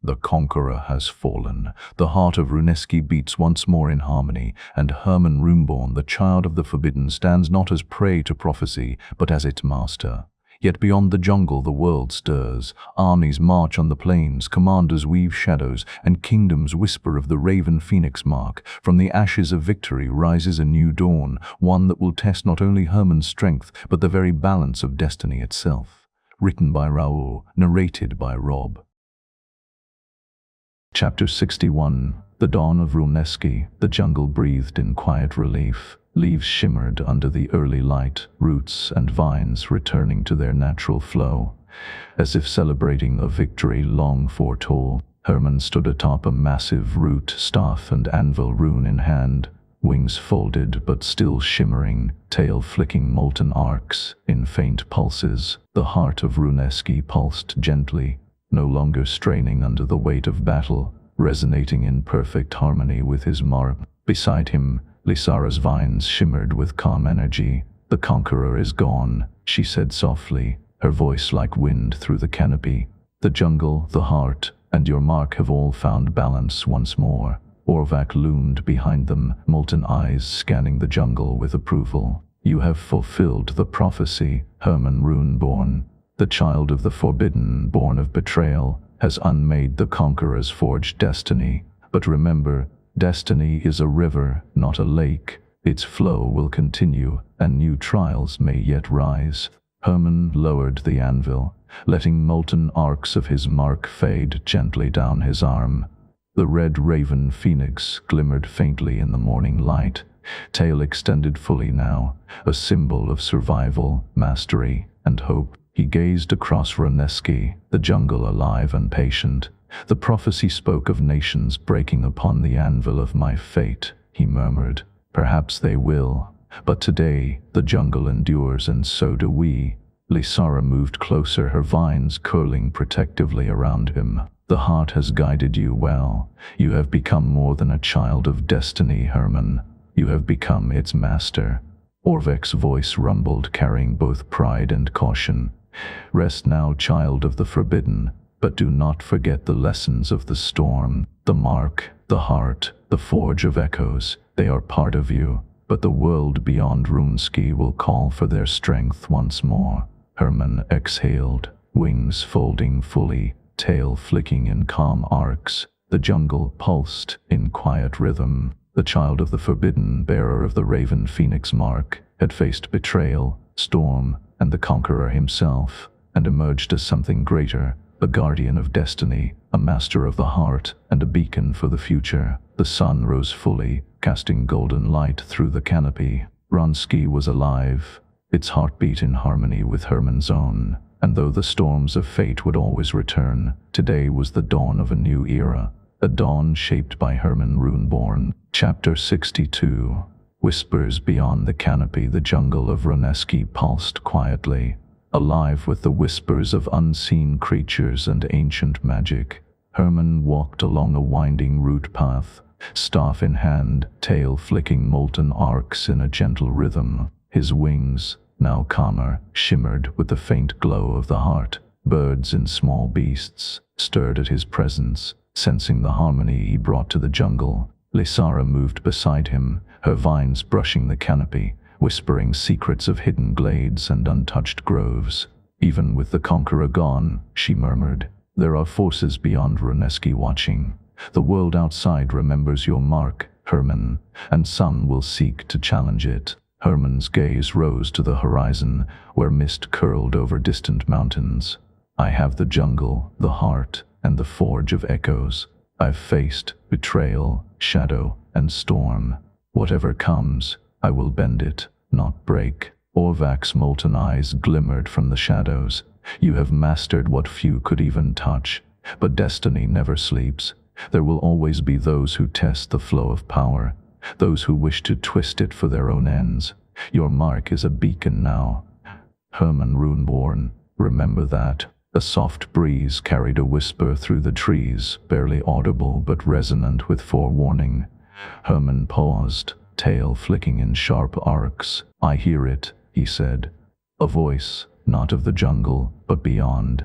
The conqueror has fallen. The heart of Runeski beats once more in harmony, and Herman Runeborn, the child of the forbidden, stands not as prey to prophecy, but as its master. Yet beyond the jungle the world stirs. Armies march on the plains, commanders weave shadows, and kingdoms whisper of the raven phoenix mark. From the ashes of victory rises a new dawn, one that will test not only Herman's strength, but the very balance of destiny itself. Written by Raul, narrated by Rob. Chapter 61. The Dawn of Runeski. The jungle breathed in quiet relief. Leaves shimmered under the early light, roots and vines returning to their natural flow. As if celebrating a victory long foretold, Herman stood atop a massive root, staff and anvil rune in hand, wings folded but still shimmering, tail flicking molten arcs in faint pulses. The heart of Runeski pulsed gently, no longer straining under the weight of battle, resonating in perfect harmony with his mark. Beside him, Lysara's vines shimmered with calm energy. "The conqueror is gone," she said softly, her voice like wind through the canopy. "The jungle, the heart, and your mark have all found balance once more." Orvac loomed behind them, molten eyes scanning the jungle with approval. "You have fulfilled the prophecy, Herman Runeborn. The child of the forbidden, born of betrayal, has unmade the conqueror's forged destiny. But remember, destiny is a river, not a lake. Its flow will continue, and new trials may yet rise." Herman lowered the anvil, letting molten arcs of his mark fade gently down his arm. The red raven phoenix glimmered faintly in the morning light, tail extended fully now, a symbol of survival, mastery, and hope. He gazed across Runeski, the jungle alive and patient. "The prophecy spoke of nations breaking upon the anvil of my fate," he murmured. "Perhaps they will, but today the jungle endures, and so do we." Lysara moved closer, her vines curling protectively around him. "The heart has guided you well. You have become more than a child of destiny, Herman. You have become its master." Orvac's voice rumbled, carrying both pride and caution. "Rest now, child of the forbidden, but do not forget the lessons of the storm. The mark, the heart, the forge of echoes, they are part of you, but the world beyond Runeski will call for their strength once more." Herman exhaled, wings folding fully, tail flicking in calm arcs. The jungle pulsed in quiet rhythm. The child of the forbidden, bearer of the raven phoenix mark, had faced betrayal, storm, and the conqueror himself, and emerged as something greater, a guardian of destiny, a master of the heart, and a beacon for the future. The sun rose fully, casting golden light through the canopy. Runeski was alive, its heartbeat in harmony with Herman's own, and though the storms of fate would always return, today was the dawn of a new era, a dawn shaped by Herman Runeborn. Chapter 62. Whispers beyond the canopy. The jungle of Runeski pulsed quietly, alive with the whispers of unseen creatures and ancient magic. Herman walked along a winding root path, staff in hand, tail flicking molten arcs in a gentle rhythm. His wings, now calmer, shimmered with the faint glow of the heart. Birds and small beasts stirred at his presence, sensing the harmony he brought to the jungle. Lysara moved beside him, her vines brushing the canopy, whispering secrets of hidden glades and untouched groves. "Even with the conqueror gone," she murmured, "there are forces beyond Runeski watching. The world outside remembers your mark, Herman, and some will seek to challenge it." Herman's gaze rose to the horizon, where mist curled over distant mountains. "I have the jungle, the heart, and the forge of echoes. I've faced betrayal, shadow, and storm. Whatever comes, I will bend it, not break." Orvac's molten eyes glimmered from the shadows. "You have mastered what few could even touch, but destiny never sleeps. There will always be those who test the flow of power, those who wish to twist it for their own ends. Your mark is a beacon now, Herman Runeborn. Remember that." A soft breeze carried a whisper through the trees, barely audible but resonant with forewarning. Herman paused, tail flicking in sharp arcs. "I hear it," he said. "A voice, not of the jungle, but beyond.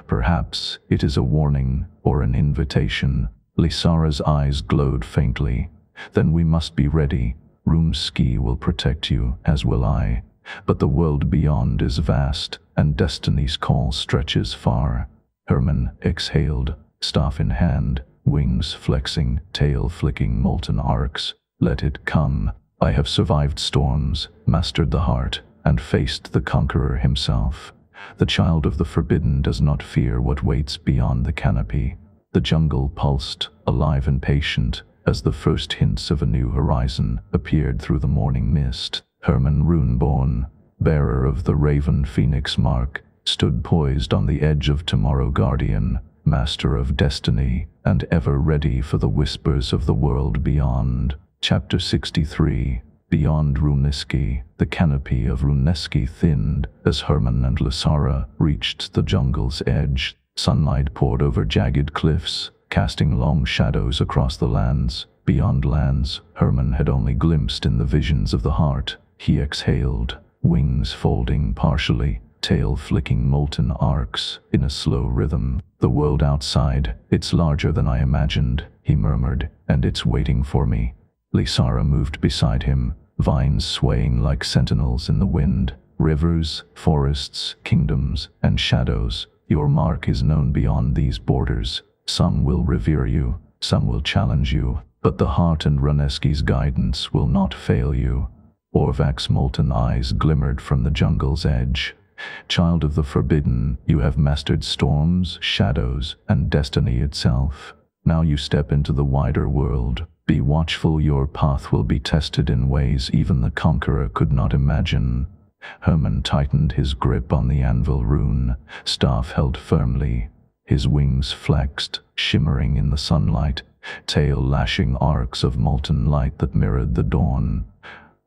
Perhaps it is a warning, or an invitation? Lysara's eyes glowed faintly. Then we must be ready. Runeski will protect you, as will I. But the world beyond is vast, and destiny's call stretches far. Herman exhaled, staff in hand, wings flexing, tail flicking molten arcs. Let it come. I have survived storms, mastered the heart, and faced the conqueror himself. The child of the forbidden does not fear what waits beyond the canopy. The jungle pulsed, alive and patient, as the first hints of a new horizon appeared through the morning mist. Herman Runeborn, bearer of the Raven Phoenix mark, stood poised on the edge of Tomorrow Guardian, master of destiny, and ever ready for the whispers of the world beyond. Chapter 63. Beyond Runeski. The canopy of Runeski thinned as Herman and Lysara reached the jungle's edge. Sunlight poured over jagged cliffs, casting long shadows across the lands. Beyond lands, Herman had only glimpsed in the visions of the heart. He exhaled, wings folding partially, tail flicking molten arcs in a slow rhythm. The world outside, it's larger than I imagined, he murmured, and it's waiting for me. Lysara moved beside him, vines swaying like sentinels in the wind. Rivers, forests, kingdoms, and shadows. Your mark is known beyond these borders. Some will revere you, some will challenge you, but the heart and Runeski's guidance will not fail you. Orvak's molten eyes glimmered from the jungle's edge. Child of the forbidden, you have mastered storms, shadows, and destiny itself. Now you step into the wider world. Be watchful, your path will be tested in ways even the conqueror could not imagine. Herman tightened his grip on the anvil rune, staff held firmly. His wings flexed, shimmering in the sunlight, tail lashing arcs of molten light that mirrored the dawn.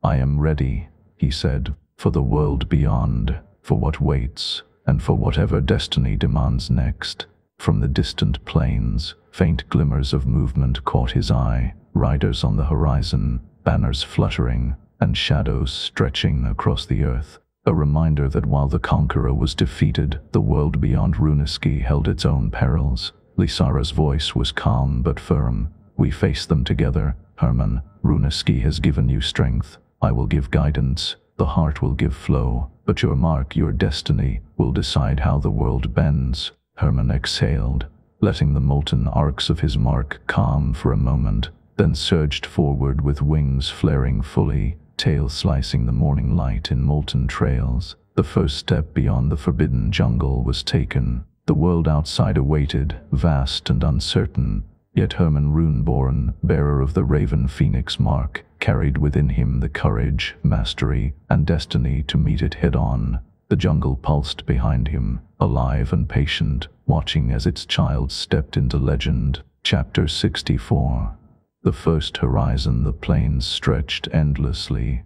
I am ready, he said, for the world beyond, for what waits, and for whatever destiny demands next. From the distant plains, faint glimmers of movement caught his eye, riders on the horizon, banners fluttering, and shadows stretching across the earth. A reminder that while the conqueror was defeated, the world beyond Runeski held its own perils. Lysara's voice was calm but firm. We face them together, Herman. Runeski has given you strength. I will give guidance. The heart will give flow. But your mark, your destiny, will decide how the world bends. Herman exhaled, letting the molten arcs of his mark calm for a moment, then surged forward with wings flaring fully, tail slicing the morning light in molten trails. The first step beyond the forbidden jungle was taken. The world outside awaited, vast and uncertain, yet Herman Runeborn, bearer of the Raven Phoenix mark, carried within him the courage, mastery, and destiny to meet it head-on. The jungle pulsed behind him, alive and patient, watching as its child stepped into legend. Chapter 64. The first horizon, the plains stretched endlessly,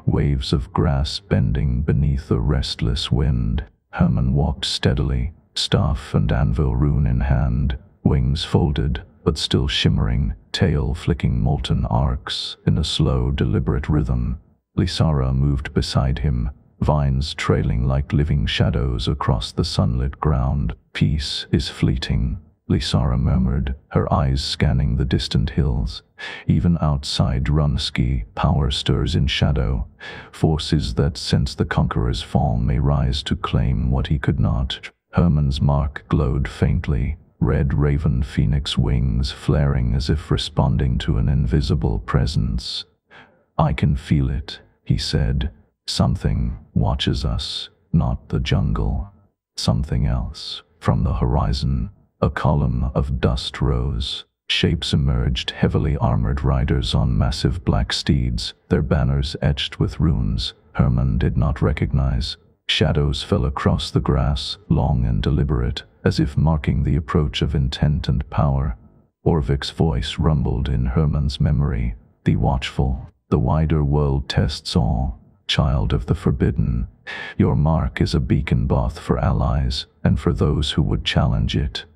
waves of grass bending beneath a restless wind. Herman walked steadily, staff and anvil rune in hand, wings folded, but still shimmering, tail flicking molten arcs in a slow, deliberate rhythm. Lysara moved beside him, vines trailing like living shadows across the sunlit ground. Peace is fleeting, Lysara murmured, her eyes scanning the distant hills. Even outside Runeski, power stirs in shadow. Forces that sense the conqueror's fall may rise to claim what he could not. Herman's mark glowed faintly, red Raven Phoenix wings flaring as if responding to an invisible presence. I can feel it, he said. Something watches us, not the jungle. Something else. From the horizon, a column of dust rose. Shapes emerged, heavily armored riders on massive black steeds, their banners etched with runes Herman did not recognize. Shadows fell across the grass, long and deliberate, as if marking the approach of intent and power. Orvik's voice rumbled in Herman's memory. Be watchful. The wider world tests all. Child of the forbidden, your mark is a beacon both for allies and for those who would challenge it.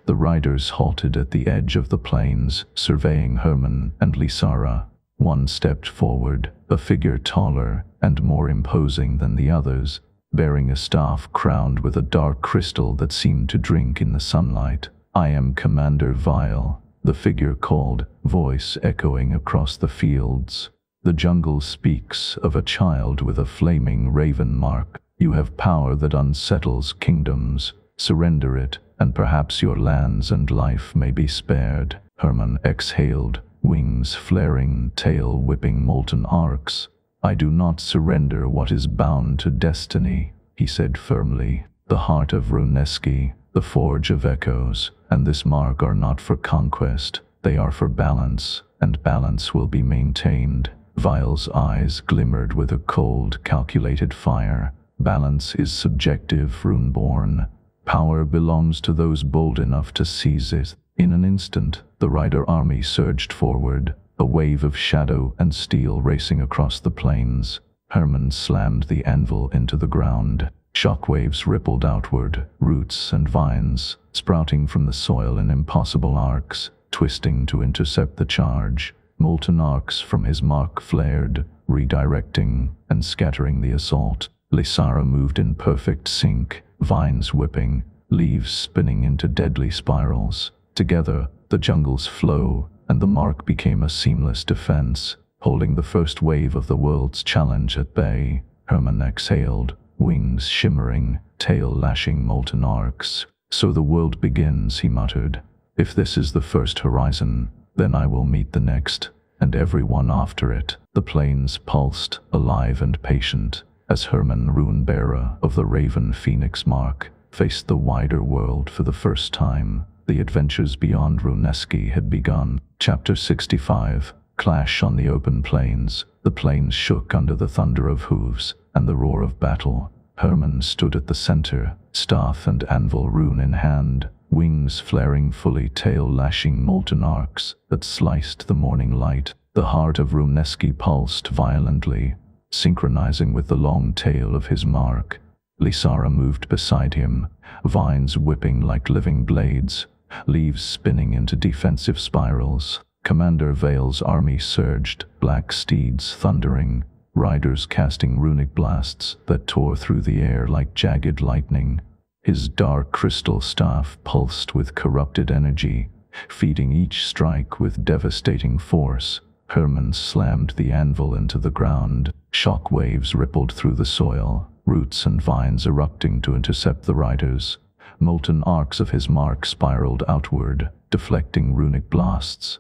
The riders halted at the edge of the plains, surveying Herman and Lysara. One stepped forward, a figure taller and more imposing than the others, bearing a staff crowned with a dark crystal that seemed to drink in the sunlight. "I am Commander Vael," the figure called, voice echoing across the fields. "The jungle speaks of a child with a flaming raven mark. You have power that unsettles kingdoms. Surrender it, and perhaps your lands and life may be spared." Herman exhaled, wings flaring, tail whipping molten arcs. "I do not surrender what is bound to destiny," he said firmly. "The heart of Runeski, the forge of echoes, and this mark are not for conquest. They are for balance, and balance will be maintained." Vael's eyes glimmered with a cold, calculated fire. "Balance is subjective, Runeborn. Power belongs to those bold enough to seize it." In an instant, the rider army surged forward, a wave of shadow and steel racing across the plains. Herman slammed the anvil into the ground. Shockwaves rippled outward, roots and vines sprouting from the soil in impossible arcs, twisting to intercept the charge. Molten arcs from his mark flared, redirecting and scattering the assault. Lysara moved in perfect sync, vines whipping, leaves spinning into deadly spirals. Together, the jungle's flow and the mark became a seamless defense, holding the first wave of the world's challenge at bay. Herman exhaled, wings shimmering, tail lashing molten arcs. "So the world begins," he muttered. "If this is the first horizon, then I will meet the next, and everyone after it." The plains pulsed, alive and patient, as Herman, rune-bearer of the Raven Phoenix mark, faced the wider world for the first time. The adventures beyond Runeski had begun. Chapter 65. Clash on the open plains. The plains shook under the thunder of hooves and the roar of battle. Herman stood at the center, staff and anvil rune in hand, wings flaring fully, tail lashing molten arcs that sliced the morning light. The heart of Runeski pulsed violently, synchronizing with the long tail of his mark. Lysara moved beside him, vines whipping like living blades, leaves spinning into defensive spirals. Commander Vael's army surged, black steeds thundering, riders casting runic blasts that tore through the air like jagged lightning. His dark crystal staff pulsed with corrupted energy, feeding each strike with devastating force. Herman slammed the anvil into the ground. Shock waves rippled through the soil, roots and vines erupting to intercept the riders. Molten arcs of his mark spiraled outward, deflecting runic blasts,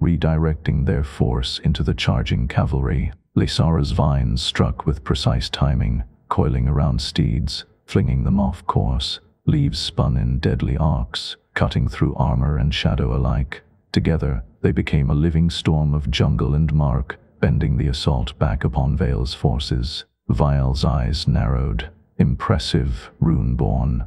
redirecting their force into the charging cavalry. Lysara's vines struck with precise timing, coiling around steeds, flinging them off course. Leaves spun in deadly arcs, cutting through armor and shadow alike. Together, they became a living storm of jungle and mark, bending the assault back upon Vael's forces. Vael's eyes narrowed. "Impressive, Runeborn.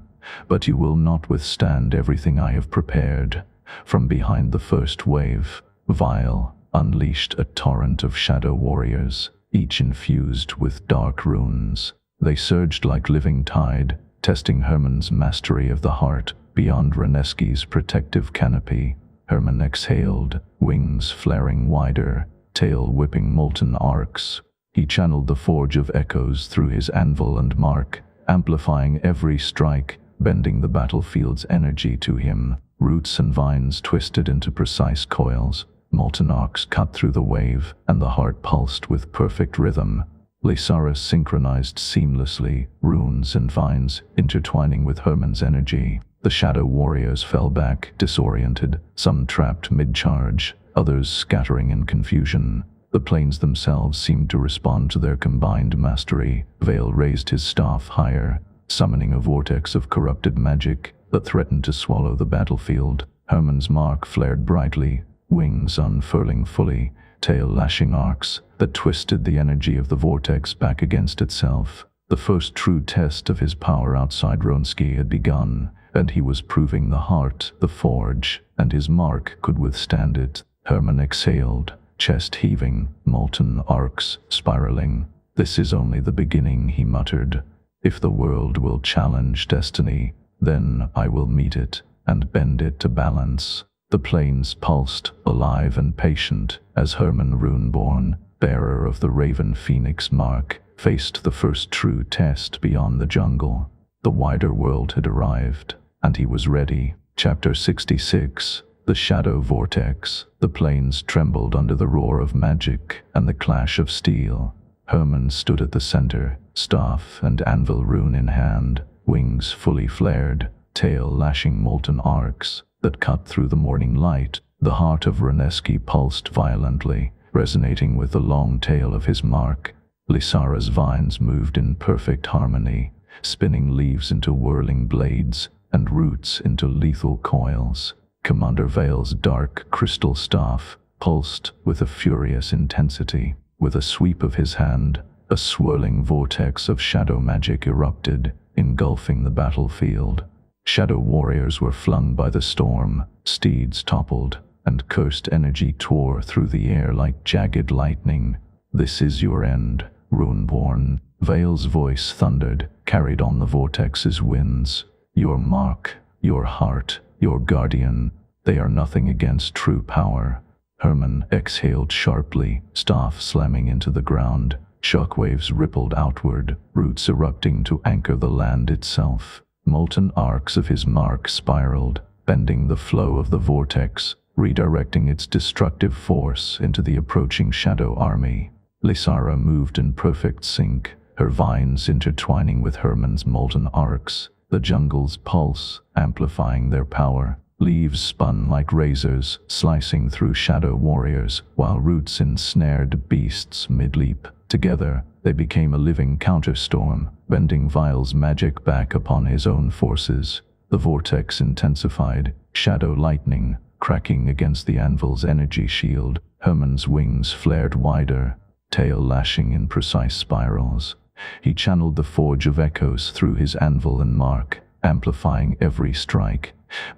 But you will not withstand everything I have prepared." From behind the first wave, Vael unleashed a torrent of shadow warriors, each infused with dark runes. They surged like living tide, testing Herman's mastery of the heart beyond Runeski's protective canopy. Herman exhaled, wings flaring wider, tail whipping molten arcs. He channeled the forge of echoes through his anvil and mark, amplifying every strike, bending the battlefield's energy to him. Roots and vines twisted into precise coils, molten arcs cut through the wave, and the heart pulsed with perfect rhythm. Lysara synchronized seamlessly, runes and vines intertwining with Herman's energy. The shadow warriors fell back, disoriented, some trapped mid-charge, others scattering in confusion. The plains themselves seemed to respond to their combined mastery. Vael raised his staff higher, summoning a vortex of corrupted magic that threatened to swallow the battlefield. Herman's mark flared brightly, wings unfurling fully, tail lashing arcs that twisted the energy of the vortex back against itself. The first true test of his power outside Runeski had begun, and he was proving the heart, the forge, and his mark could withstand it. Herman exhaled, chest heaving, molten arcs spiraling. "This is only the beginning," he muttered. "If the world will challenge destiny, then I will meet it and bend it to balance." The plains pulsed, alive and patient, as Herman Runeborn, bearer of the Raven Phoenix mark, faced the first true test beyond the jungle. The wider world had arrived, and he was ready. Chapter 66. The Shadow Vortex. The plains trembled under the roar of magic and the clash of steel. Herman stood at the center, staff and anvil rune in hand, wings fully flared, tail lashing molten arcs that cut through the morning light. The heart of Runeski pulsed violently, resonating with the long tail of his mark. Lysara's vines moved in perfect harmony, spinning leaves into whirling blades and roots into lethal coils. Commander Vael's dark crystal staff pulsed with a furious intensity. With a sweep of his hand, a swirling vortex of shadow magic erupted, engulfing the battlefield. Shadow warriors were flung by the storm, steeds toppled, and cursed energy tore through the air like jagged lightning. "This is your end, Runeborn," Vael's voice thundered, carried on the vortex's winds. "Your mark, your heart, your guardian, they are nothing against true power." Herman exhaled sharply, staff slamming into the ground. Shockwaves rippled outward, roots erupting to anchor the land itself. Molten arcs of his mark spiraled, bending the flow of the vortex, redirecting its destructive force into the approaching shadow army. Lysara moved in perfect sync, her vines intertwining with Herman's molten arcs, the jungle's pulse amplifying their power. Leaves spun like razors, slicing through shadow warriors, while roots ensnared beasts mid-leap. Together, they became a living counterstorm, bending Vael's magic back upon his own forces. The vortex intensified, shadow lightning cracking against the anvil's energy shield. Herman's wings flared wider, tail lashing in precise spirals. He channeled the forge of echoes through his anvil and mark, amplifying every strike,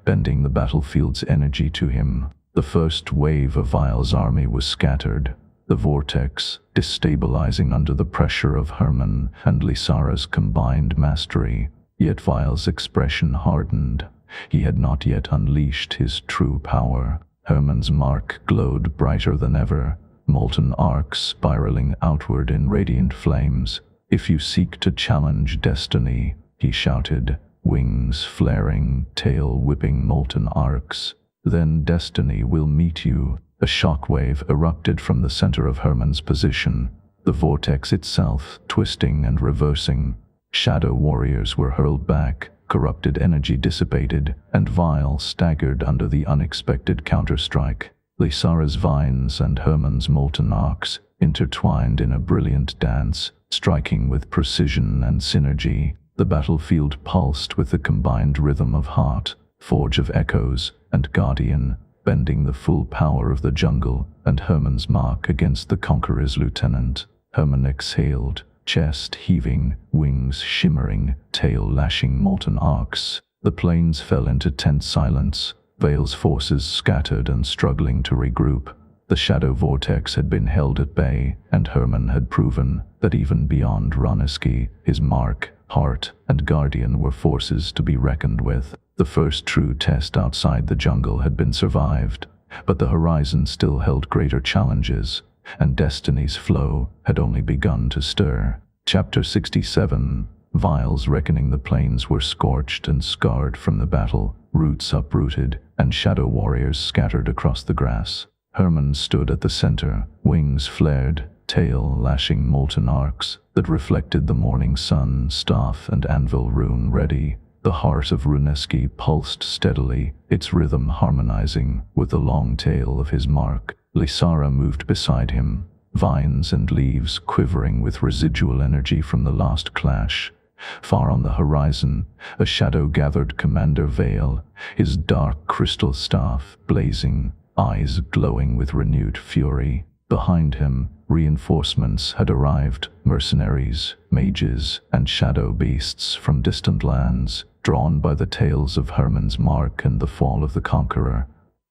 bending the battlefield's energy to him. The first wave of Vael's army was scattered, the vortex destabilizing under the pressure of Herman and Lysara's combined mastery. Yet Vael's expression hardened. He had not yet unleashed his true power. Herman's mark glowed brighter than ever, molten arcs spiraling outward in radiant flames. "If you seek to challenge destiny," he shouted, wings flaring, tail whipping molten arcs, "then destiny will meet you." A shockwave erupted from the center of Herman's position, the vortex itself twisting and reversing. Shadow warriors were hurled back, corrupted energy dissipated, and Vael staggered under the unexpected counterstrike. Lysara's vines and Herman's molten arcs intertwined in a brilliant dance, striking with precision and synergy. The battlefield pulsed with the combined rhythm of heart, forge of echoes, and guardian, bending the full power of the jungle and Herman's mark against the conqueror's lieutenant. Herman exhaled, chest heaving, wings shimmering, tail lashing molten arcs. The plains fell into tense silence, Vael's forces scattered and struggling to regroup. The shadow vortex had been held at bay, and Herman had proven that even beyond Runeski, his mark, heart, and guardian were forces to be reckoned with. The first true test outside the jungle had been survived, but the horizon still held greater challenges, and destiny's flow had only begun to stir. Chapter 67. Vael's reckoning. The plains were scorched and scarred from the battle, roots uprooted, and shadow warriors scattered across the grass. Herman stood at the center, wings flared, tail lashing molten arcs that reflected the morning sun, staff and anvil rune ready. The heart of Runeski pulsed steadily, its rhythm harmonizing with the long tail of his mark. Lysara moved beside him, vines and leaves quivering with residual energy from the last clash. Far on the horizon, a shadow gathered Commander Vael, his dark crystal staff blazing, eyes glowing with renewed fury. Behind him, reinforcements had arrived, mercenaries, mages, and shadow beasts from distant lands, drawn by the tales of Herman's mark and the fall of the conqueror.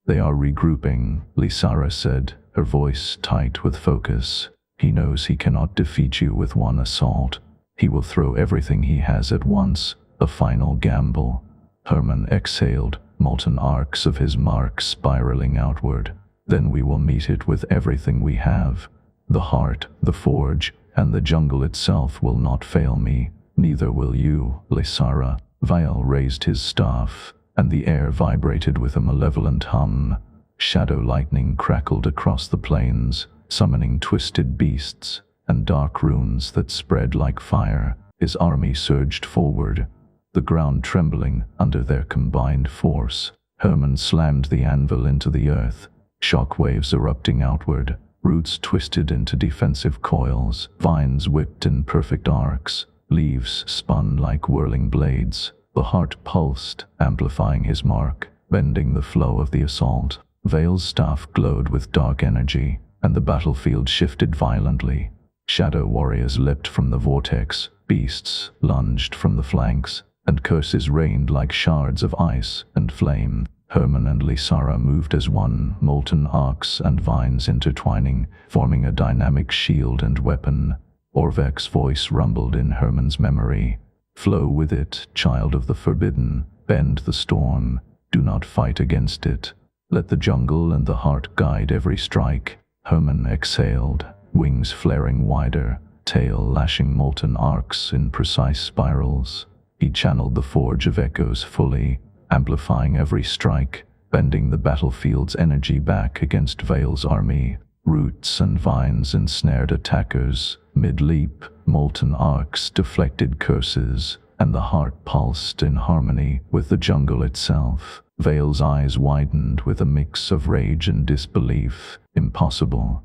"They are regrouping," Lysara said, her voice tight with focus. "He knows he cannot defeat you with one assault. He will throw everything he has at once, a final gamble." Herman exhaled, molten arcs of his mark spiraling outward. "Then we will meet it with everything we have. The heart, the forge, and the jungle itself will not fail me. Neither will you, Lysara." Vael raised his staff, and the air vibrated with a malevolent hum. Shadow lightning crackled across the plains, summoning twisted beasts and dark runes that spread like fire. His army surged forward, the ground trembling under their combined force. Herman slammed the anvil into the earth, shock waves erupting outward, roots twisted into defensive coils, vines whipped in perfect arcs, leaves spun like whirling blades. The heart pulsed, amplifying his mark, bending the flow of the assault. Vael's staff glowed with dark energy, and the battlefield shifted violently. Shadow warriors leapt from the vortex, beasts lunged from the flanks, and curses rained like shards of ice and flame. Herman and Lysara moved as one, molten arcs and vines intertwining, forming a dynamic shield and weapon. Orvek's voice rumbled in Herman's memory. "Flow with it, child of the forbidden. Bend the storm. Do not fight against it. Let the jungle and the heart guide every strike." Herman exhaled, wings flaring wider, tail lashing molten arcs in precise spirals. He channeled the forge of echoes fully, amplifying every strike, bending the battlefield's energy back against Vael's army. Roots and vines ensnared attackers. Mid-leap, molten arcs deflected curses, and the heart pulsed in harmony with the jungle itself. Vael's eyes widened with a mix of rage and disbelief. Impossible.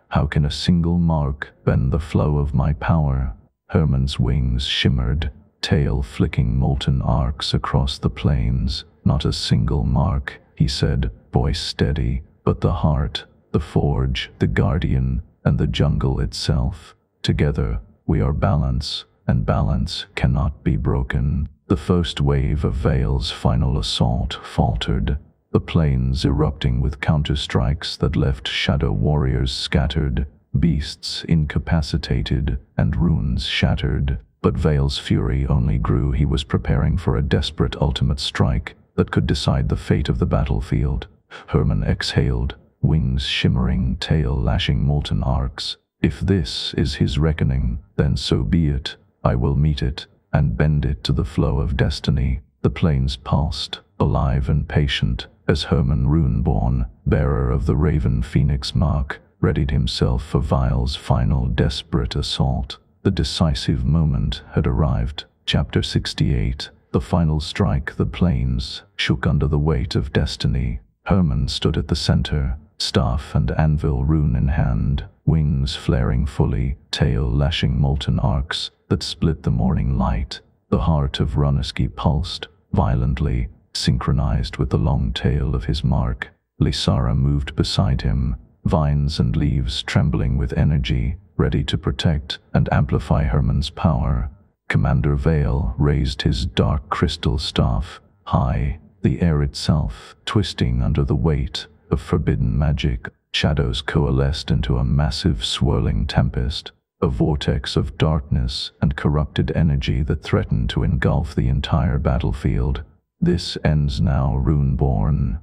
How can a single mark bend the flow of my power? Herman's wings shimmered, tail flicking molten arcs across the plains. "Not a single mark," he said, voice steady, "but the heart, the forge, the guardian, and the jungle itself. Together, we are balance, and balance cannot be broken." The first wave of Vael's final assault faltered, the plains erupting with counterstrikes that left shadow warriors scattered, beasts incapacitated, and runes shattered. But Vael's fury only grew. He was preparing for a desperate ultimate strike that could decide the fate of the battlefield. Herman exhaled, wings shimmering, tail lashing molten arcs. "If this is his reckoning, then so be it. I will meet it, and bend it to the flow of destiny." The plains pulsed, alive and patient, as Herman Runeborn, bearer of the Raven Phoenix mark, readied himself for Vael's final desperate assault. The decisive moment had arrived. Chapter 68. The final strike. The plains shook under the weight of destiny. Herman stood at the center, staff and anvil rune in hand, wings flaring fully, tail lashing molten arcs that split the morning light. The heart of Runeski pulsed, violently, synchronized with the long tail of his mark. Lysara moved beside him, vines and leaves trembling with energy, ready to protect and amplify Herman's power. Commander Vael raised his dark crystal staff high, the air itself twisting under the weight of forbidden magic. Shadows coalesced into a massive swirling tempest, a vortex of darkness and corrupted energy that threatened to engulf the entire battlefield. "This ends now, Runeborn,"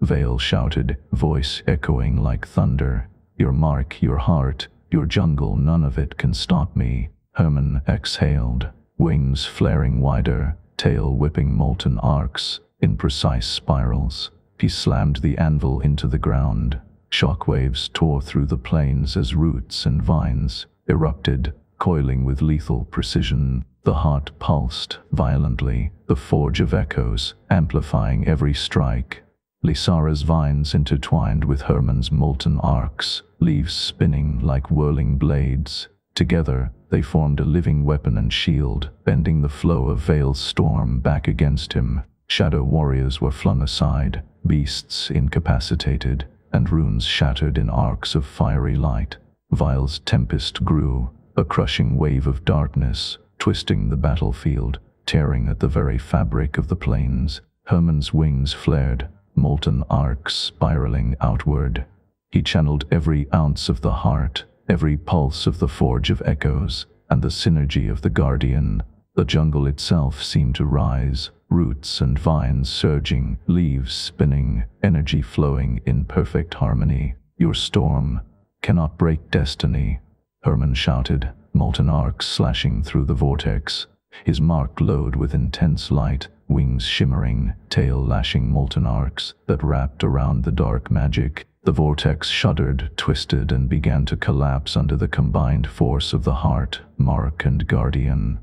Vael shouted, voice echoing like thunder. "Your mark, your heart, your jungle, none of it can stop me." Herman exhaled, wings flaring wider, tail whipping molten arcs in precise spirals. He slammed the anvil into the ground. Shockwaves tore through the plains as roots and vines erupted, coiling with lethal precision. The heart pulsed violently, the forge of echoes amplifying every strike. Lysara's vines intertwined with Herman's molten arcs, leaves spinning like whirling blades. Together, they formed a living weapon and shield, bending the flow of Vael's storm back against him. Shadow warriors were flung aside, beasts incapacitated, and runes shattered in arcs of fiery light. Vael's tempest grew, a crushing wave of darkness, twisting the battlefield, tearing at the very fabric of the plains. Herman's wings flared, molten arcs spiraling outward. He channeled every ounce of the heart, every pulse of the forge of echoes, and the synergy of the guardian. The jungle itself seemed to rise, roots and vines surging, leaves spinning, energy flowing in perfect harmony. "Your storm cannot break destiny," Herman shouted, molten arcs slashing through the vortex. His mark glowed with intense light, wings shimmering, tail lashing molten arcs that wrapped around the dark magic. The vortex shuddered, twisted, and began to collapse under the combined force of the heart, mark, and guardian.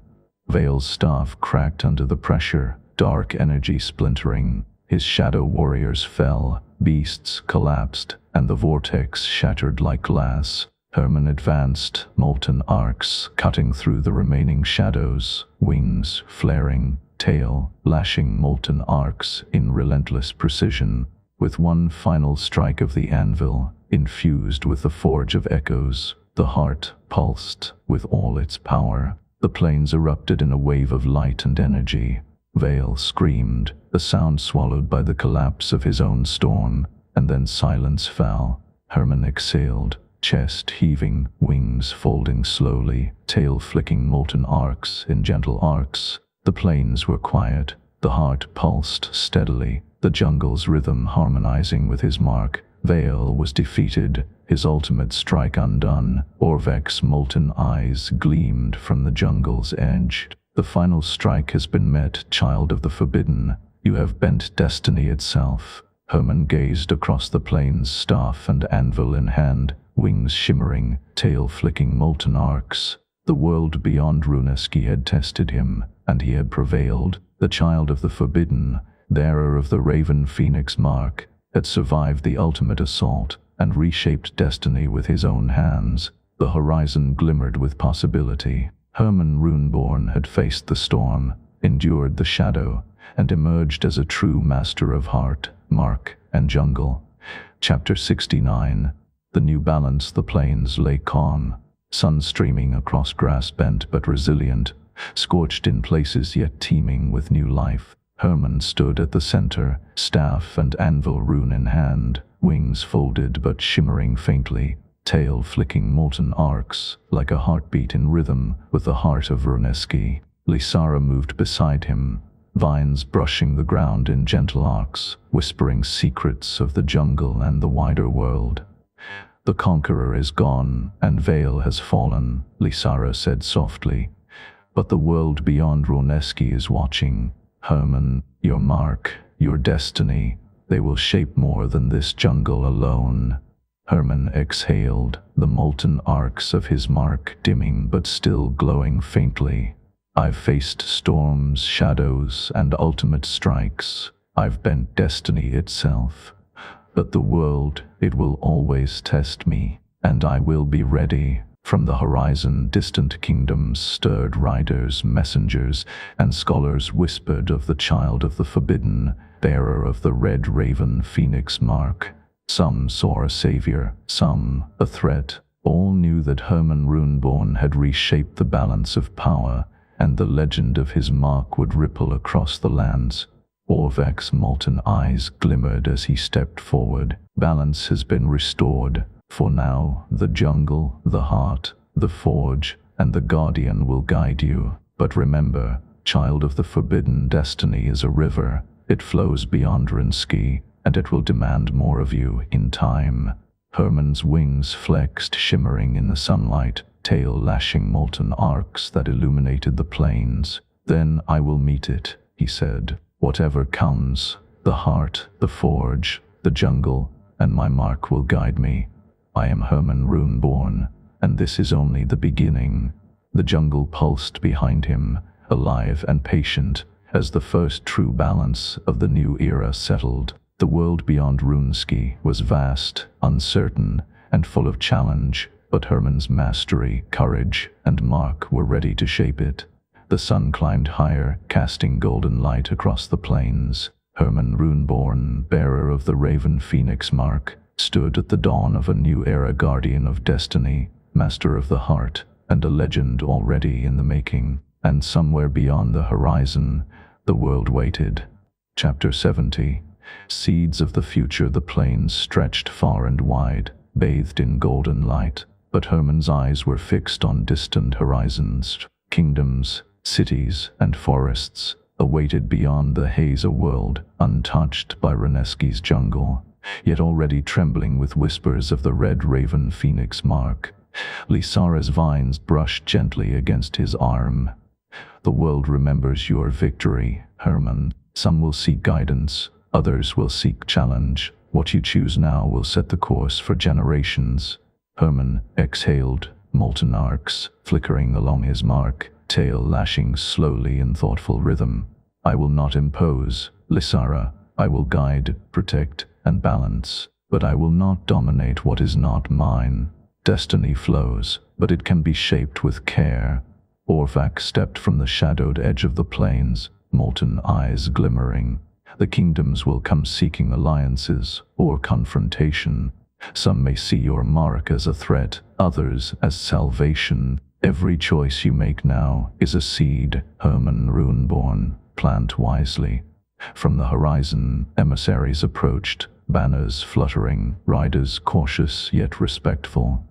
Vael's staff cracked under the pressure, dark energy splintering. His shadow warriors fell, beasts collapsed, and the vortex shattered like glass. Herman advanced, molten arcs cutting through the remaining shadows, wings flaring, tail lashing molten arcs in relentless precision. With one final strike of the anvil, infused with the forge of echoes, the heart pulsed with all its power. The plains erupted in a wave of light and energy. Vael screamed, the sound swallowed by the collapse of his own storm, and then silence fell. Herman exhaled, chest heaving, wings folding slowly, tail flicking molten arcs in gentle arcs. The plains were quiet, the heart pulsed steadily, the jungle's rhythm harmonizing with his mark. Vael was defeated, his ultimate strike undone. Orvek's molten eyes gleamed from the jungle's edge. The final strike has been met, child of the forbidden. You have bent destiny itself. Herman gazed across the plains, staff and anvil in hand, wings shimmering, tail flicking molten arcs. The world beyond Runeski had tested him, and he had prevailed. The child of the forbidden, bearer of the Raven Phoenix mark, had survived the ultimate assault and reshaped destiny with his own hands. The horizon glimmered with possibility. Herman Runeborn had faced the storm, endured the shadow, and emerged as a true master of heart, mark, and jungle. Chapter 69. The New Balance. The plains lay calm, sun streaming across grass bent but resilient, scorched in places yet teeming with new life. Herman stood at the center, staff and anvil rune in hand, wings folded but shimmering faintly, tail flicking molten arcs like a heartbeat in rhythm with the heart of Runeski. Lysara moved beside him, vines brushing the ground in gentle arcs, whispering secrets of the jungle and the wider world. The conqueror is gone, and Vael has fallen, Lysara said softly. But the world beyond Runeski is watching. Herman, your mark, your destiny, they will shape more than this jungle alone. Herman exhaled, the molten arcs of his mark dimming but still glowing faintly. I've faced storms, shadows, and ultimate strikes. I've bent destiny itself. But the world, it will always test me, and I will be ready. From the horizon, distant kingdoms stirred, riders, messengers, and scholars whispered of the child of the forbidden, bearer of the red raven phoenix mark. Some saw a savior, some a threat. All knew that Herman Runeborn had reshaped the balance of power, and the legend of his mark would ripple across the lands. Orvek's molten eyes glimmered as he stepped forward. Balance has been restored. For now, the jungle, the heart, the forge, and the guardian will guide you. But remember, child of the forbidden, destiny is a river. It flows beyond Runeski, and it will demand more of you in time. Herman's wings flexed, shimmering in the sunlight, tail lashing molten arcs that illuminated the plains. Then I will meet it, he said. Whatever comes, the heart, the forge, the jungle, and my mark will guide me. I am Herman Runeborn, and this is only the beginning. The jungle pulsed behind him, alive and patient, as the first true balance of the new era settled. The world beyond Runeski was vast, uncertain, and full of challenge, but Herman's mastery, courage, and mark were ready to shape it. The sun climbed higher, casting golden light across the plains. Herman Runeborn, bearer of the Raven Phoenix mark, stood at the dawn of a new era, guardian of destiny, master of the heart, and a legend already in the making. And somewhere beyond the horizon, the world waited. Chapter 70. Seeds of the future. The plains stretched far and wide, bathed in golden light, but Herman's eyes were fixed on distant horizons. Kingdoms, cities, and forests awaited beyond the haze, a world untouched by Runeski's jungle, yet already trembling with whispers of the red raven phoenix mark. Lysara's vines brushed gently against his arm. The world remembers your victory, Herman. Some will seek guidance, others will seek challenge. What you choose now will set the course for generations. Herman exhaled, molten arcs flickering along his mark, tail lashing slowly in thoughtful rhythm. I will not impose, Lysara. I will guide, protect, and balance. But I will not dominate what is not mine. Destiny flows, but it can be shaped with care. Orvac stepped from the shadowed edge of the plains, molten eyes glimmering. The kingdoms will come seeking alliances or confrontation. Some may see your mark as a threat, others as salvation. Every choice you make now is a seed, Herman Runeborn. Plant wisely. From the horizon, emissaries approached, banners fluttering, riders cautious yet respectful.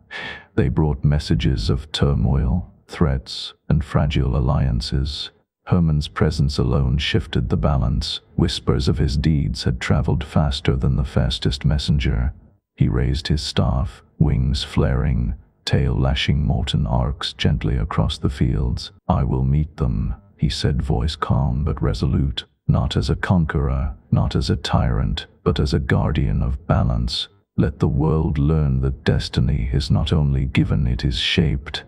They brought messages of turmoil, threats, and fragile alliances. Herman's presence alone shifted the balance. Whispers of his deeds had traveled faster than the fastest messenger. He raised his staff, wings flaring, tail lashing molten arcs gently across the fields. I will meet them, he said, voice calm but resolute. Not as a conqueror, not as a tyrant, but as a guardian of balance. Let the world learn that destiny is not only given, it is shaped.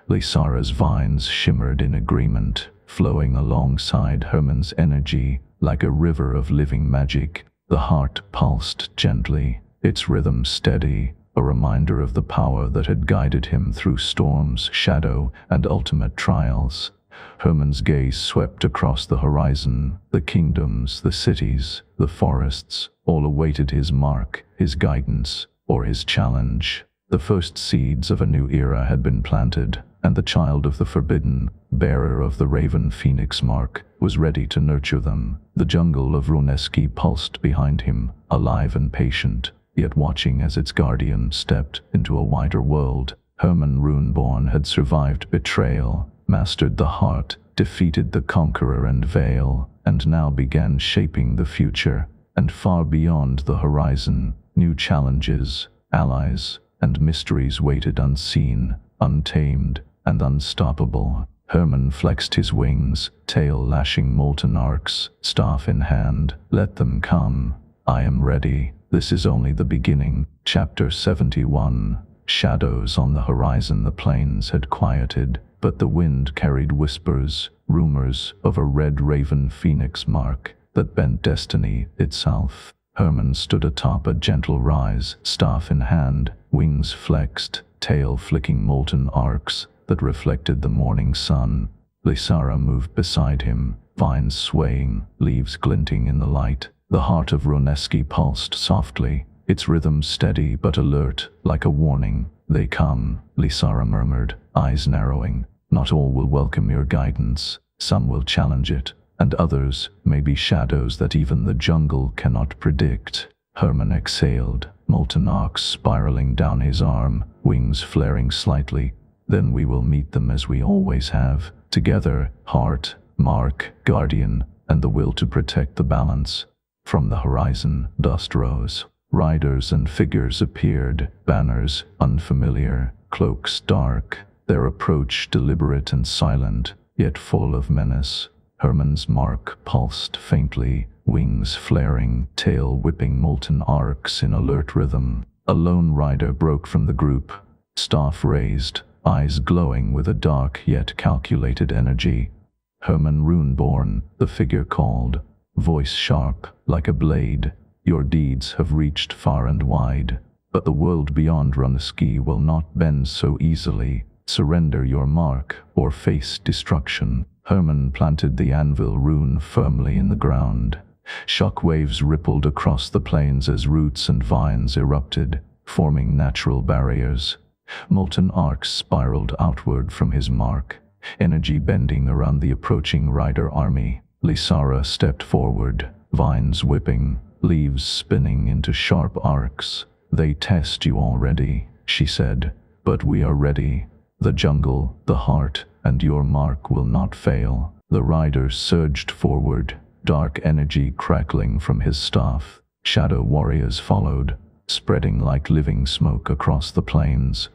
Lysara's vines shimmered in agreement, flowing alongside Herman's energy like a river of living magic. The heart pulsed gently, its rhythm steady, a reminder of the power that had guided him through storms, shadow, and ultimate trials. Herman's gaze swept across the horizon. The kingdoms, the cities, the forests, all awaited his mark, his guidance, or his challenge. The first seeds of a new era had been planted, and the child of the forbidden, bearer of the raven phoenix mark, was ready to nurture them. The jungle of Runeski pulsed behind him, alive and patient, yet watching as its guardian stepped into a wider world. Herman Runeborn had survived betrayal, mastered the heart, defeated the conqueror and Vael, and now began shaping the future. And far beyond the horizon, new challenges, allies, and mysteries waited unseen, untamed, and unstoppable. Herman flexed his wings, tail lashing molten arcs, staff in hand. Let them come. I am ready. This is only the beginning. Chapter 71. Shadows on the horizon. The plains had quieted, but the wind carried whispers, rumors of a red raven phoenix mark that bent destiny itself. Herman stood atop a gentle rise, staff in hand, wings flexed, tail flicking molten arcs that reflected the morning sun. Lysara moved beside him, vines swaying, leaves glinting in the light. The heart of Runeski pulsed softly, its rhythm steady but alert, like a warning. They come, Lysara murmured, eyes narrowing. Not all will welcome your guidance. Some will challenge it, and others may be shadows that even the jungle cannot predict. Herman exhaled, molten arcs spiraling down his arm, wings flaring slightly. Then we will meet them as we always have, together, heart, mark, guardian, and the will to protect the balance. From the horizon, dust rose. Riders and figures appeared, banners unfamiliar, cloaks dark, their approach deliberate and silent, yet full of menace. Herman's mark pulsed faintly, wings flaring, tail whipping molten arcs in alert rhythm. A lone rider broke from the group, staff raised, eyes glowing with a dark yet calculated energy. Herman Runeborn, the figure called, voice sharp like a blade. Your deeds have reached far and wide, but the world beyond Runeski will not bend so easily. Surrender your mark or face destruction. Herman planted the anvil rune firmly in the ground. Shock waves rippled across the plains as roots and vines erupted, forming natural barriers. Molten arcs spiraled outward from his mark, energy bending around the approaching rider army. Lysara stepped forward, vines whipping, leaves spinning into sharp arcs. They test you already, she said, but we are ready. The jungle, the heart, and your mark will not fail. The rider surged forward, dark energy crackling from his staff. Shadow warriors followed, spreading like living smoke across the plains.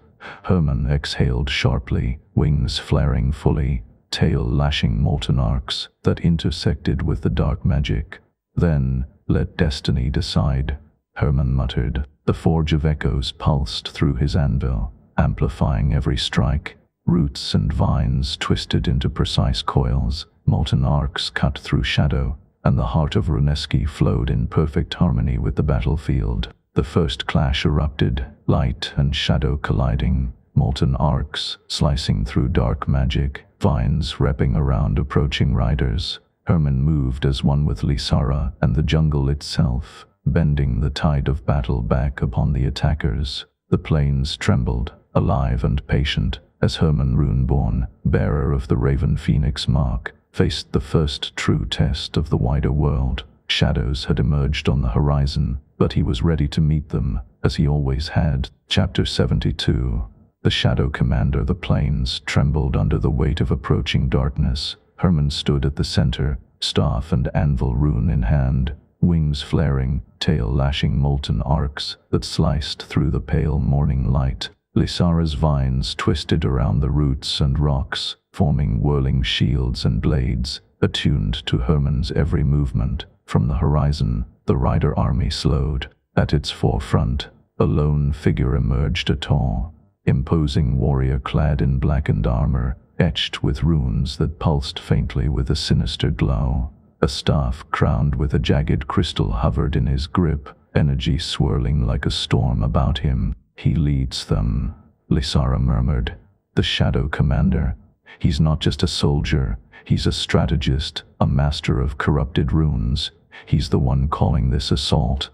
Herman exhaled sharply, wings flaring fully, tail-lashing molten arcs that intersected with the dark magic. "Then, let destiny decide," Herman muttered. The forge of echoes pulsed through his anvil, amplifying every strike. Roots and vines twisted into precise coils, molten arcs cut through shadow, and the heart of Runeski flowed in perfect harmony with the battlefield. The first clash erupted, light and shadow colliding, molten arcs slicing through dark magic, vines wrapping around approaching riders. Herman moved as one with Lysara and the jungle itself, bending the tide of battle back upon the attackers. The plains trembled, alive and patient, as Herman Runeborn, bearer of the Raven Phoenix mark, faced the first true test of the wider world. Shadows had emerged on the horizon, but he was ready to meet them, as he always had. Chapter 72. The Shadow Commander. The plains trembled under the weight of approaching darkness. Herman stood at the center, staff and anvil rune in hand, wings flaring, tail lashing molten arcs that sliced through the pale morning light. Lysara's vines twisted around the roots and rocks, forming whirling shields and blades, attuned to Herman's every movement. From the horizon, the rider army slowed. At its forefront, a lone figure emerged, a tall, imposing warrior clad in blackened armor, etched with runes that pulsed faintly with a sinister glow. A staff crowned with a jagged crystal hovered in his grip, energy swirling like a storm about him. "He leads them," Lysara murmured. "The Shadow Commander. He's not just a soldier, he's a strategist, a master of corrupted runes. He's the one calling this assault."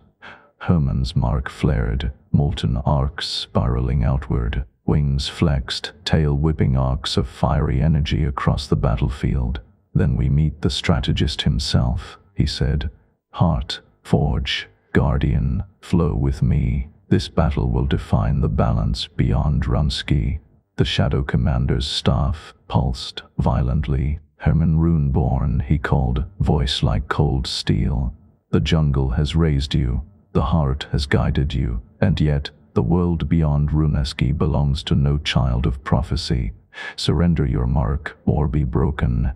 Herman's mark flared, molten arcs spiraling outward, wings flexed, tail whipping arcs of fiery energy across the battlefield. "Then we meet the strategist himself," he said. "Heart, forge, guardian, flow with me. This battle will define the balance beyond Runeski." The Shadow Commander's staff pulsed violently. "Herman Runeborn," he called, voice like cold steel. "The jungle has raised you, the heart has guided you, and yet the world beyond Runeski belongs to no child of prophecy. Surrender your mark or be broken."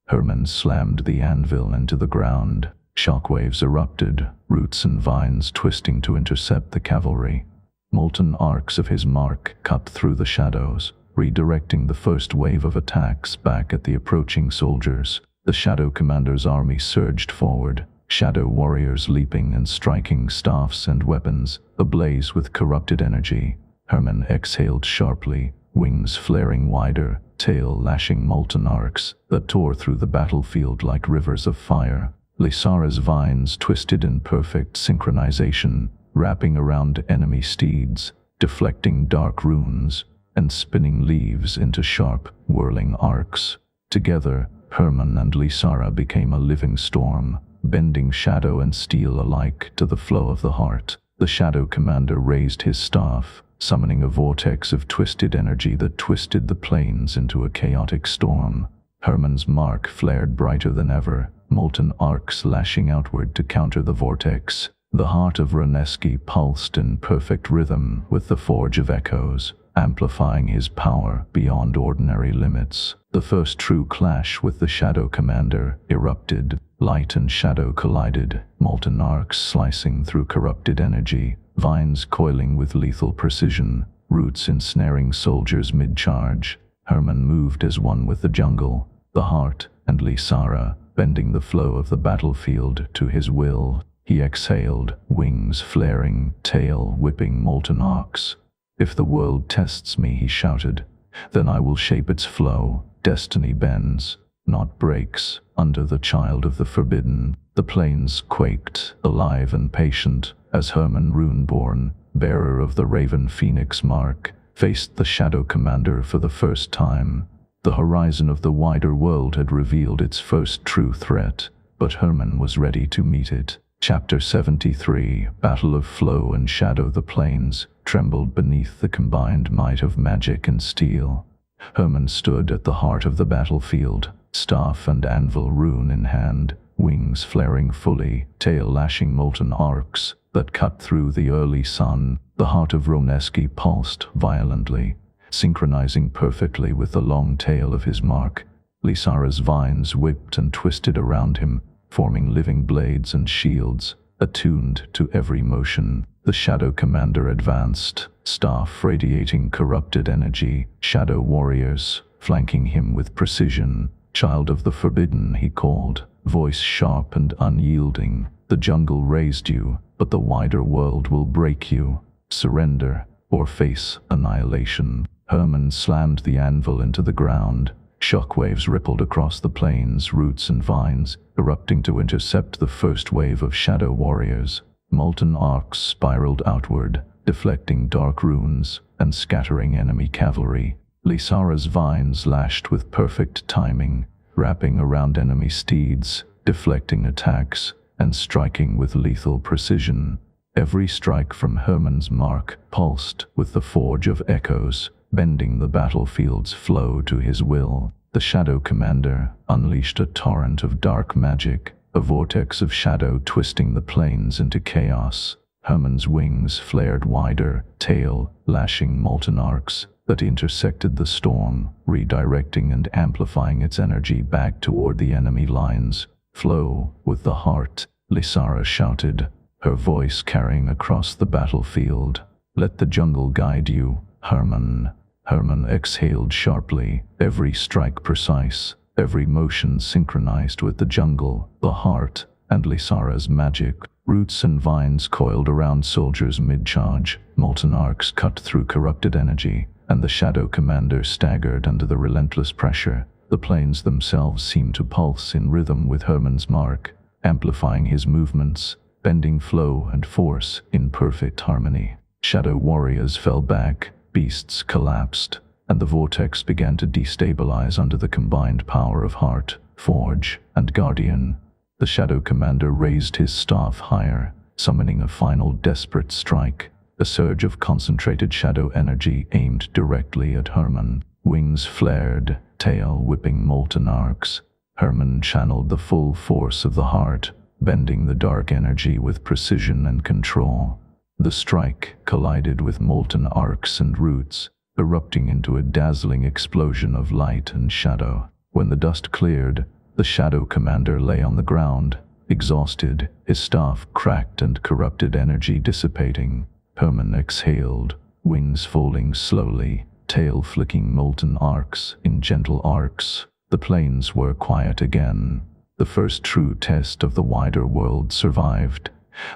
Herman slammed the anvil into the ground. Shockwaves erupted, roots and vines twisting to intercept the cavalry. Molten arcs of his mark cut through the shadows, redirecting the first wave of attacks back at the approaching soldiers. The Shadow Commander's army surged forward, shadow warriors leaping and striking staffs and weapons, ablaze with corrupted energy. Herman exhaled sharply, wings flaring wider, tail lashing molten arcs that tore through the battlefield like rivers of fire. Lysara's vines twisted in perfect synchronization, wrapping around enemy steeds, deflecting dark runes, and spinning leaves into sharp, whirling arcs. Together, Herman and Lysara became a living storm, bending shadow and steel alike to the flow of the heart. The Shadow Commander raised his staff, summoning a vortex of twisted energy that twisted the plains into a chaotic storm. Herman's mark flared brighter than ever, molten arcs lashing outward to counter the vortex. The heart of Runeski pulsed in perfect rhythm with the forge of echoes, amplifying his power beyond ordinary limits. The first true clash with the Shadow Commander erupted. Light and shadow collided, molten arcs slicing through corrupted energy, vines coiling with lethal precision, roots ensnaring soldiers mid-charge. Herman moved as one with the jungle, the heart and Lysara, bending the flow of the battlefield to his will. He exhaled, wings flaring, tail whipping molten arcs. "If the world tests me," he shouted, "then I will shape its flow. Destiny bends, not breaks, under the child of the forbidden." The plains quaked, alive and patient, as Herman Runeborn, bearer of the Raven Phoenix mark, faced the Shadow Commander for the first time. The horizon of the wider world had revealed its first true threat, but Herman was ready to meet it. Chapter 73. Battle of Flow and Shadow. The plains trembled beneath the combined might of magic and steel. Herman stood at the heart of the battlefield, staff and anvil rune in hand, wings flaring fully, tail lashing molten arcs that cut through the early sun. The heart of Runeski pulsed violently, synchronizing perfectly with the long tail of his mark. Lysara's vines whipped and twisted around him, forming living blades and shields, attuned to every motion. The Shadow Commander advanced, staff radiating corrupted energy, shadow warriors flanking him with precision. Child of the Forbidden, he called, voice sharp and unyielding. The jungle raised you, but the wider world will break you. Surrender or face annihilation. Herman slammed the anvil into the ground. Shockwaves rippled across the plains, roots and vines, erupting to intercept the first wave of shadow warriors. Molten arcs spiraled outward, deflecting dark runes and scattering enemy cavalry. Lysara's vines lashed with perfect timing, wrapping around enemy steeds, deflecting attacks, and striking with lethal precision. Every strike from Herman's mark pulsed with the forge of echoes, bending the battlefield's flow to his will. The Shadow Commander unleashed a torrent of dark magic, a vortex of shadow twisting the plains into chaos. Herman's wings flared wider, tail lashing molten arcs that intersected the storm, redirecting and amplifying its energy back toward the enemy lines. Flow with the heart, Lysara shouted, her voice carrying across the battlefield. Let the jungle guide you, Herman. Herman exhaled sharply, every strike precise, every motion synchronized with the jungle, the heart, and Lysara's magic. Roots and vines coiled around soldiers mid-charge, molten arcs cut through corrupted energy, and the Shadow Commander staggered under the relentless pressure. The plains themselves seemed to pulse in rhythm with Herman's mark, amplifying his movements, bending flow and force in perfect harmony. Shadow warriors fell back, beasts collapsed, and the vortex began to destabilize under the combined power of heart, forge, and guardian. The Shadow Commander raised his staff higher, summoning a final desperate strike. A surge of concentrated shadow energy aimed directly at Herman. Wings flared, tail whipping molten arcs. Herman channeled the full force of the heart, bending the dark energy with precision and control. The strike collided with molten arcs and roots, erupting into a dazzling explosion of light and shadow. When the dust cleared, the Shadow Commander lay on the ground, exhausted, his staff cracked and corrupted energy dissipating. Herman exhaled, wings folding slowly, tail flicking molten arcs in gentle arcs. The plains were quiet again. The first true test of the wider world survived.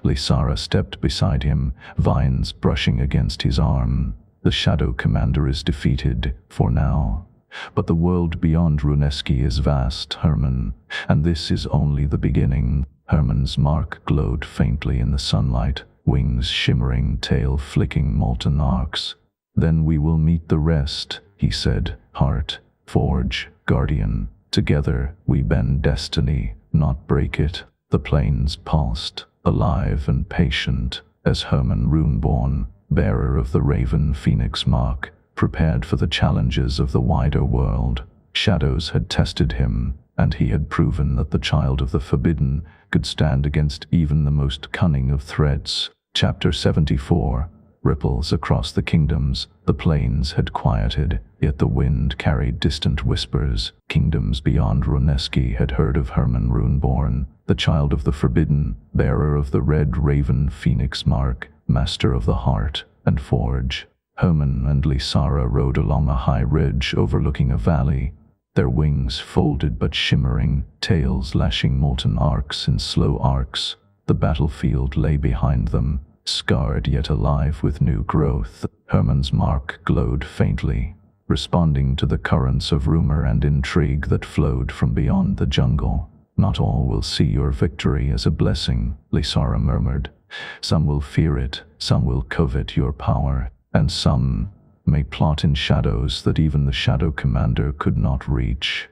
Lysara stepped beside him, vines brushing against his arm. The Shadow Commander is defeated, for now. But the world beyond Runeski is vast, Herman, and this is only the beginning. Herman's mark glowed faintly in the sunlight, wings shimmering, tail flicking molten arcs. Then we will meet the rest, he said, heart, forge, guardian. Together we bend destiny, not break it. The plains pulsed, alive and patient, as Herman Runeborn, bearer of the Raven Phoenix mark, prepared for the challenges of the wider world. Shadows had tested him, and he had proven that the Child of the Forbidden could stand against even the most cunning of threats. Chapter 74. Ripples across the kingdoms. The plains had quieted, yet the wind carried distant whispers. Kingdoms beyond Runeski had heard of Herman Runeborn, the Child of the Forbidden, bearer of the Red Raven Phoenix mark, master of the heart and forge. Herman and Lysara rode along a high ridge overlooking a valley, their wings folded but shimmering, tails lashing molten arcs in slow arcs. The battlefield lay behind them, scarred yet alive with new growth. Herman's mark glowed faintly, responding to the currents of rumor and intrigue that flowed from beyond the jungle. Not all will see your victory as a blessing, Lysara murmured. Some will fear it, some will covet your power, and some may plot in shadows that even the Shadow Commander could not reach.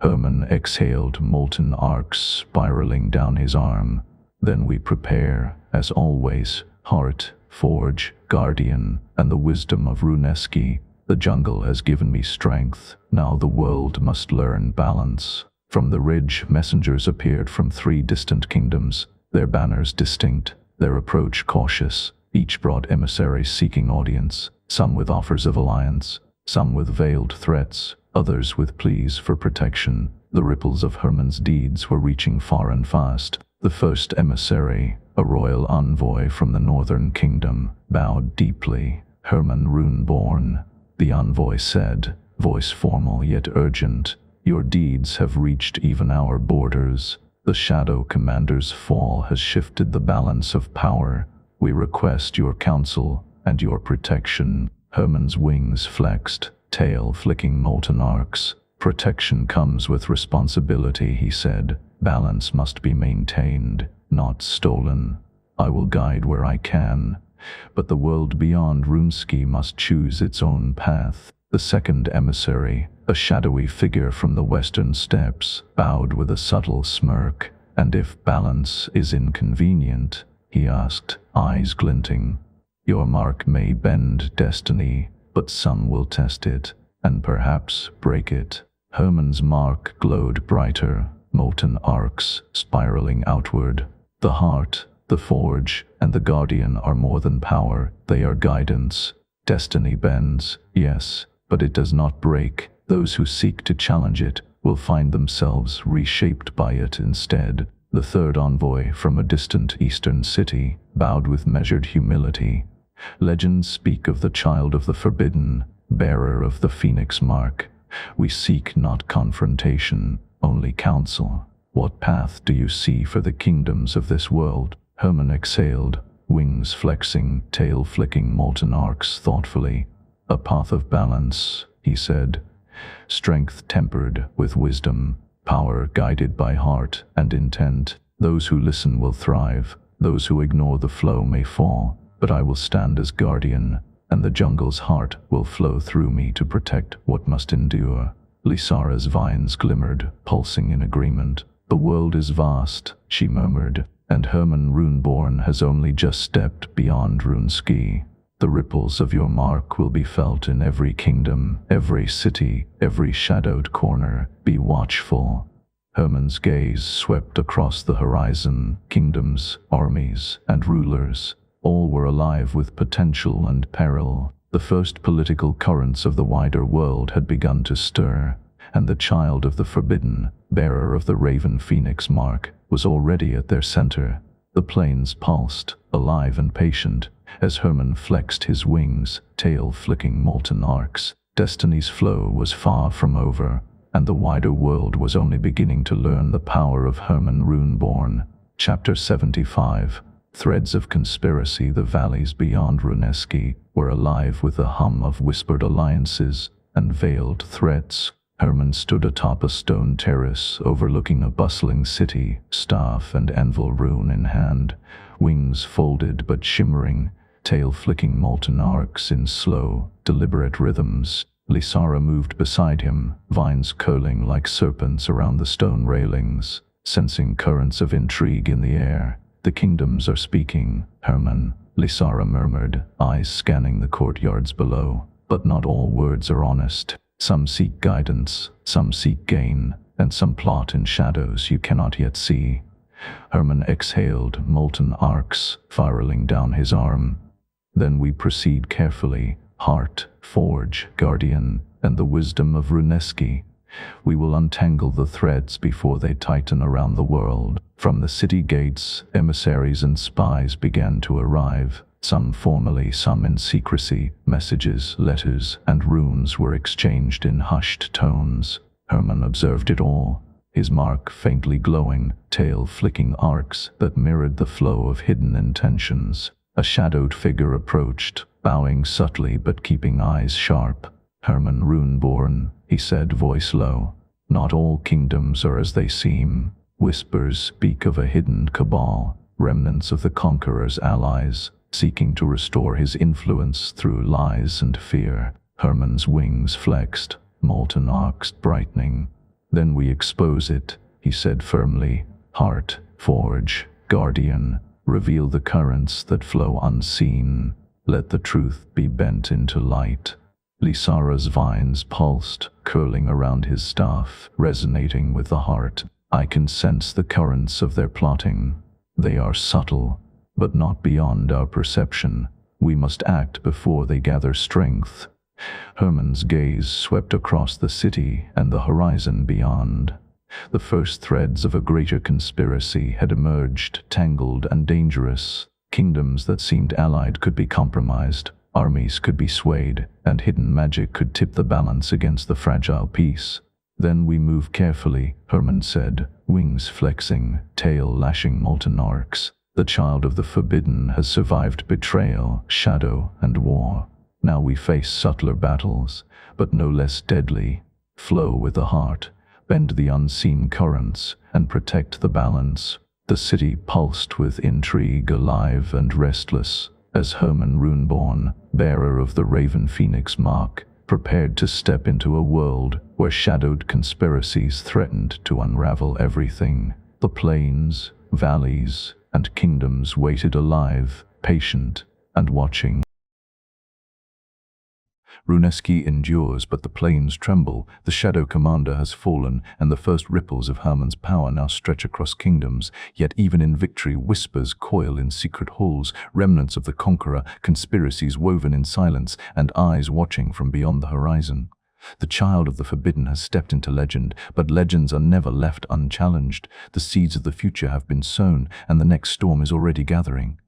Herman exhaled, molten arcs spiraling down his arm. Then we prepare, as always, heart, forge, guardian, and the wisdom of Runeski. The jungle has given me strength. Now the world must learn balance. From the ridge, messengers appeared from 3 distant kingdoms, their banners distinct, their approach cautious. Each brought emissaries seeking audience, some with offers of alliance, some with veiled threats. others with pleas for protection. The ripples of Herman's deeds were reaching far and fast. The first emissary, a royal envoy from the northern kingdom, bowed deeply. "Herman Runeborn," the envoy said, voice formal yet urgent, "your deeds have reached even our borders. The Shadow Commander's fall has shifted the balance of power. We request your counsel and your protection." Herman's wings flexed, tail flicking molten arcs. "Protection comes with responsibility," he said. "Balance must be maintained, not stolen. I will guide where I can, but the world beyond Runeski must choose its own path." The second emissary, a shadowy figure from the western steppes, bowed with a subtle smirk. "And if balance is inconvenient," he asked, eyes glinting, "your mark may bend destiny, but some will test it, and perhaps break it." Herman's mark glowed brighter, molten arcs spiraling outward. "The heart, the forge, and the guardian are more than power, they are guidance. Destiny bends, yes, but it does not break. Those who seek to challenge it will find themselves reshaped by it instead." The third envoy from a distant eastern city bowed with measured humility. "Legends speak of the child of the forbidden, bearer of the phoenix mark. We seek not confrontation, only counsel. What path do you see for the kingdoms of this world?" Herman exhaled, wings flexing, tail flicking molten arcs thoughtfully. "A path of balance," he said. "Strength tempered with wisdom, power guided by heart and intent. Those who listen will thrive, those who ignore the flow may fall, but I will stand as guardian, and the jungle's heart will flow through me to protect what must endure." Lysara's vines glimmered, pulsing in agreement. "The world is vast," she murmured, "and Herman Runeborn has only just stepped beyond Runeski. The ripples of your mark will be felt in every kingdom, every city, every shadowed corner. Be watchful." Herman's gaze swept across the horizon. Kingdoms, armies, and rulers, all were alive with potential and peril. The first political currents of the wider world had begun to stir, and the child of the forbidden, bearer of the Raven Phoenix mark, was already at their center. The plains pulsed, alive and patient, as Herman flexed his wings, tail flicking molten arcs. Destiny's flow was far from over, and the wider world was only beginning to learn the power of Herman Runeborn. Chapter 75. Threads of conspiracy. The valleys beyond Runeski were alive with the hum of whispered alliances and veiled threats. Herman stood atop a stone terrace overlooking a bustling city, staff and anvil rune in hand, wings folded but shimmering, tail flicking molten arcs in slow, deliberate rhythms. Lysara moved beside him, vines curling like serpents around the stone railings, sensing currents of intrigue in the air. "The kingdoms are speaking, Herman," Lysara murmured, eyes scanning the courtyards below. "But not all words are honest. Some seek guidance, some seek gain, and some plot in shadows you cannot yet see." Herman exhaled, molten arcs spiraling down his arm. "Then we proceed carefully. Heart, forge, guardian, and the wisdom of Runeski. We will untangle the threads before they tighten around the world." From the city gates, emissaries and spies began to arrive, some formally, some in secrecy. Messages, letters, and runes were exchanged in hushed tones. Herman observed it all, his mark faintly glowing, tail flicking arcs that mirrored the flow of hidden intentions. A shadowed figure approached, bowing subtly but keeping eyes sharp. "Herman Runeborn," he said, voice low. "Not all kingdoms are as they seem. Whispers speak of a hidden cabal, remnants of the conqueror's allies, seeking to restore his influence through lies and fear." Herman's wings flexed, molten arcs brightening. "Then we expose it," he said firmly. "Heart, forge, guardian, reveal the currents that flow unseen. Let the truth be bent into light." Lysara's vines pulsed, curling around his staff, resonating with the heart. "I can sense the currents of their plotting. They are subtle, but not beyond our perception. We must act before they gather strength." Herman's gaze swept across the city and the horizon beyond. The first threads of a greater conspiracy had emerged, tangled and dangerous. Kingdoms that seemed allied could be compromised, armies could be swayed, and hidden magic could tip the balance against the fragile peace. "Then we move carefully," Herman said, wings flexing, tail lashing molten arcs. "The child of the forbidden has survived betrayal, shadow, and war. Now we face subtler battles, but no less deadly. Flow with the heart, bend the unseen currents, and protect the balance." The city pulsed with intrigue, alive and restless, as Herman Runeborn, bearer of the Raven Phoenix mark, prepared to step into a world where shadowed conspiracies threatened to unravel everything. The plains, valleys, and kingdoms waited alive, patient, and watching. Runeski endures, but the plains tremble. The Shadow Commander has fallen, and the first ripples of Herman's power now stretch across kingdoms. Yet even in victory, whispers coil in secret halls, remnants of the conqueror, conspiracies woven in silence, and eyes watching from beyond the horizon. The child of the forbidden has stepped into legend, but legends are never left unchallenged. The seeds of the future have been sown, and the next storm is already gathering.